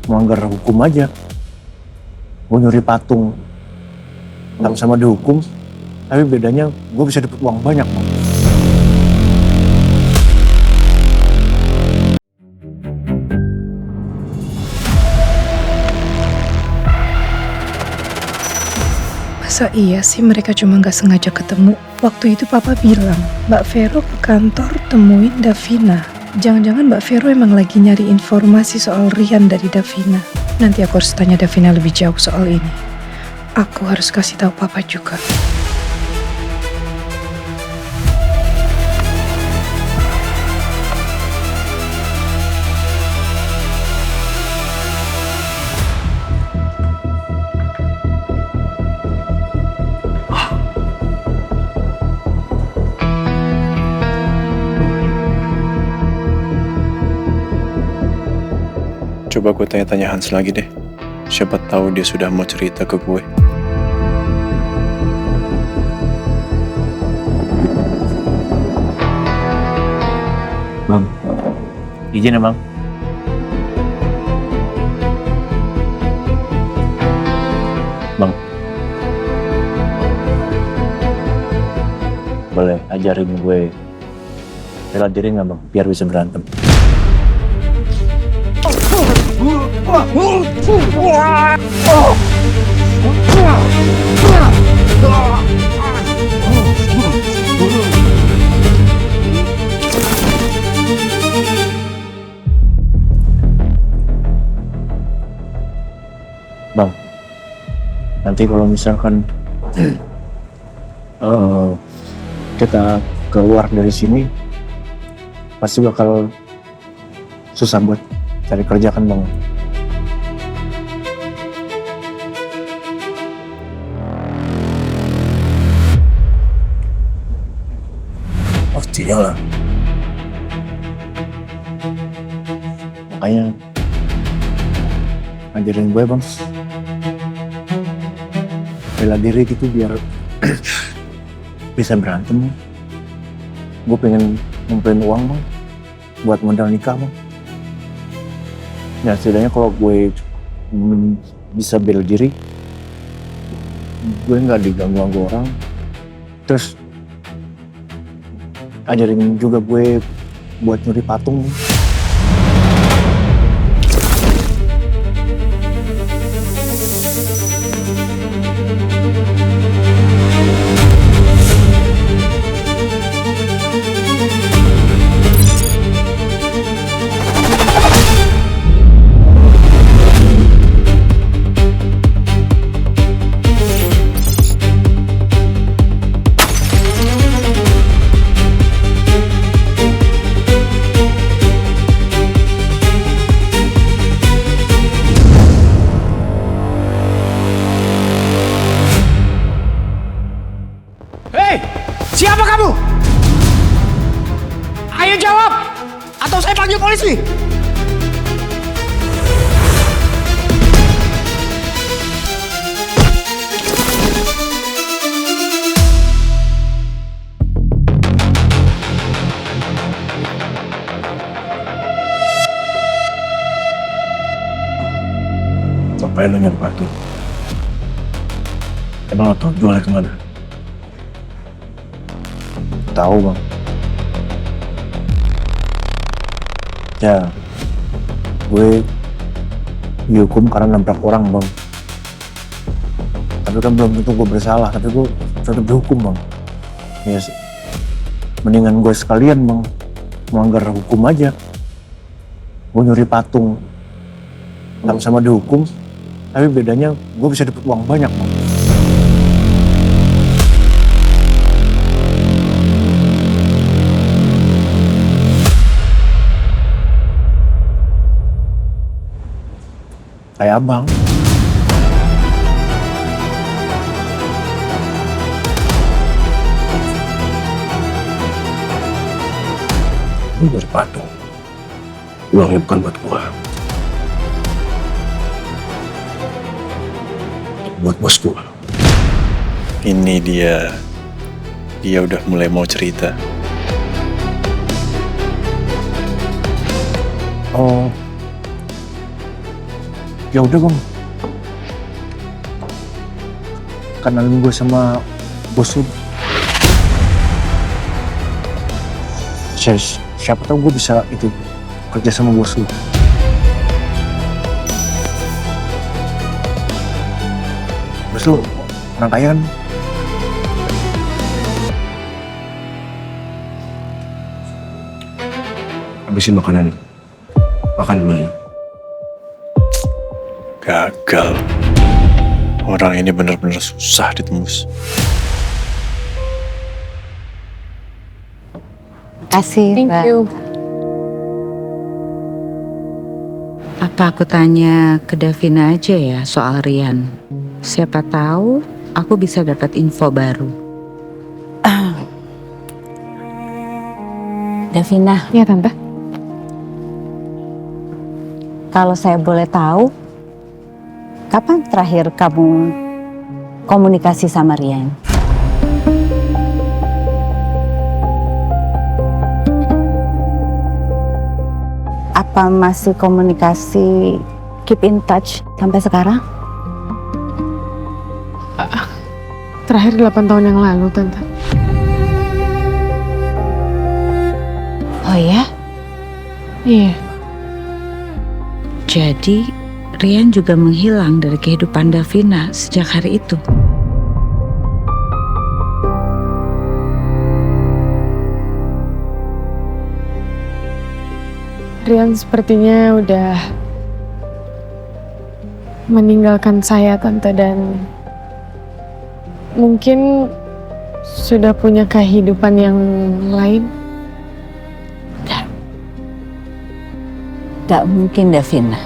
melanggar hukum aja. Gue nyuri patung, sama-sama dihukum, tapi bedanya gue bisa dapet uang banyak, Bang. Masa iya sih mereka cuma gak sengaja ketemu? Waktu itu papa bilang, Mbak Vero ke kantor temuin Davina. Jangan-jangan Mbak Vero emang lagi nyari informasi soal Rian dari Davina. Nanti aku harus tanya Davina lebih jauh soal ini. Aku harus kasih tahu papa juga. Coba gue tanya-tanya Hans lagi deh. Siapa tahu dia sudah mau cerita ke gue. Bang, izin ya, Bang. Bang, boleh ajarin gue bela diri nggak, Bang? Biar bisa berantem. Bang, nanti kalau misalkan kita keluar dari sini, pasti bakal susah buat cari kerja kan, Bang? Pastinya lah. Makanya ngajarin gue, Bang, bela diri gitu biar bisa berantem. Gue pengen ngumpulin uang, Bang, buat modal nikah, Bang. Ya setidaknya kalau gue bisa bela diri, gue nggak diganggu orang. Terus ajarin juga gue buat nyuri patung. Siapa kamu? Ayo jawab, atau saya panggil polisi. Ngapain lo nyari patung? Emang lo tau jualnya kemana? Tahu, Bang. Ya, gue dihukum karena nabrak orang, Bang. Tapi kan belum tentu gue bersalah, tapi gue tetap dihukum, Bang. Ya, mendingan gue sekalian, Bang, melanggar hukum aja. Gue nyuri patung, sama-sama dihukum, tapi bedanya gue bisa dapet uang banyak, Bang. Kayak Abang. Lu dari patung. Uangnya bukan buat gua. Buat bos gua. Ini dia udah mulai mau cerita. Oh, Ya udah bang, kenalin gue sama bos lu. Siapa tahu gue bisa itu kerja sama bos lu. Bos lu orang kaya kan? Habisin makanan. Makan dulu. Gagal. Orang ini benar-benar susah ditembus. Kasih, Thank Mbak. you. Apa aku tanya ke Davina aja ya soal Rian? Siapa tahu aku bisa dapat info baru. Davina, Iya tante. kalau saya boleh tahu, kapan terakhir kamu komunikasi sama Rian? Apa masih komunikasi keep in touch sampai sekarang? Terakhir 8 tahun yang lalu tante. Oh ya? Iya. Jadi Rian juga menghilang dari kehidupan Davina sejak hari itu. Rian sepertinya udah meninggalkan saya tante dan mungkin sudah punya kehidupan yang lain. Gak mungkin Davina.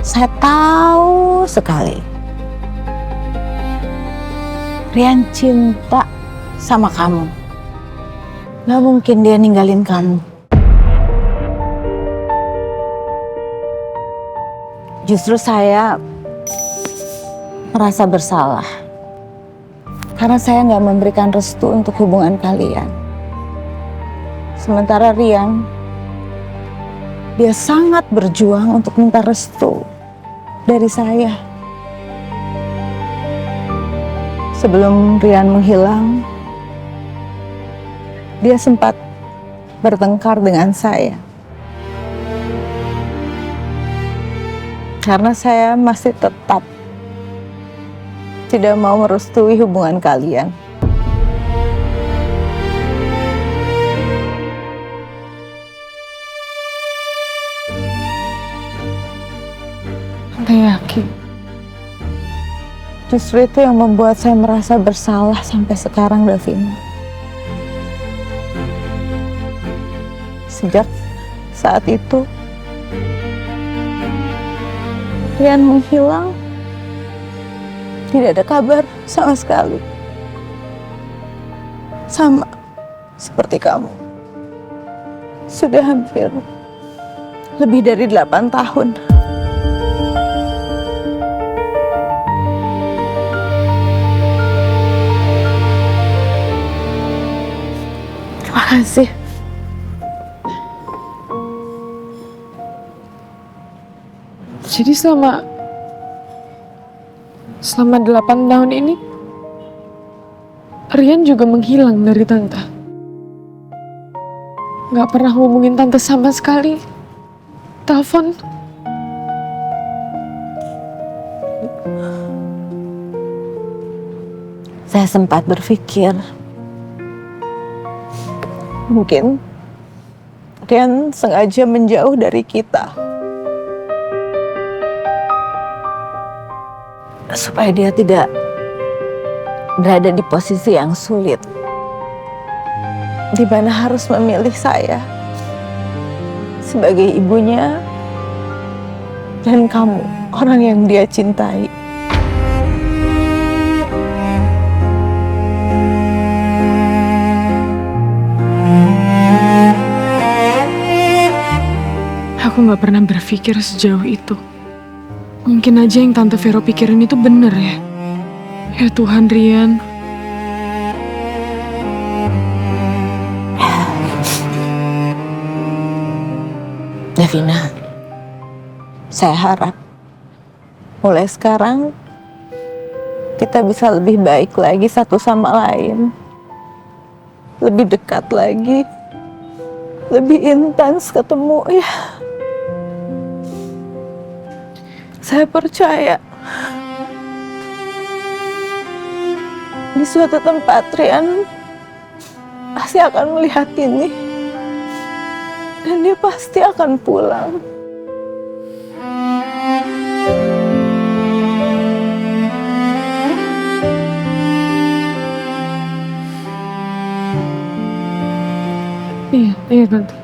Saya tahu sekali. Rian cinta sama kamu. Gak mungkin dia ninggalin kamu. Justru saya merasa bersalah. Karena saya gak memberikan restu untuk hubungan kalian. Sementara Rian, dia sangat berjuang untuk minta restu dari saya. Sebelum Rian menghilang, dia sempat bertengkar dengan saya. Karena saya masih tetap tidak mau merestui hubungan kalian. Tante yakin. Justru itu yang membuat saya merasa bersalah sampai sekarang, Davina. Sejak saat itu, Rian menghilang. Tidak ada kabar sama sekali. Sama seperti kamu. Sudah hampir lebih dari 8 tahun. Terima kasih. Jadi selama 8 tahun ini Rian juga menghilang dari tante. Gak pernah hubungin tante sama sekali. Telepon. Saya sempat berpikir, mungkin Rian sengaja menjauh dari kita. Supaya dia tidak berada di posisi yang sulit. Di mana harus memilih saya sebagai ibunya dan kamu, orang yang dia cintai. Aku gak pernah berpikir sejauh itu. Mungkin aja yang Tante Vero pikirin itu bener ya. Ya Tuhan, Rian. Davina, Saya harap mulai sekarang kita bisa lebih baik lagi satu sama lain. Lebih dekat lagi. Lebih intens ketemu ya. Saya percaya di suatu tempat Rian pasti akan melihat ini. Dan dia pasti akan pulang. Iya, Tante.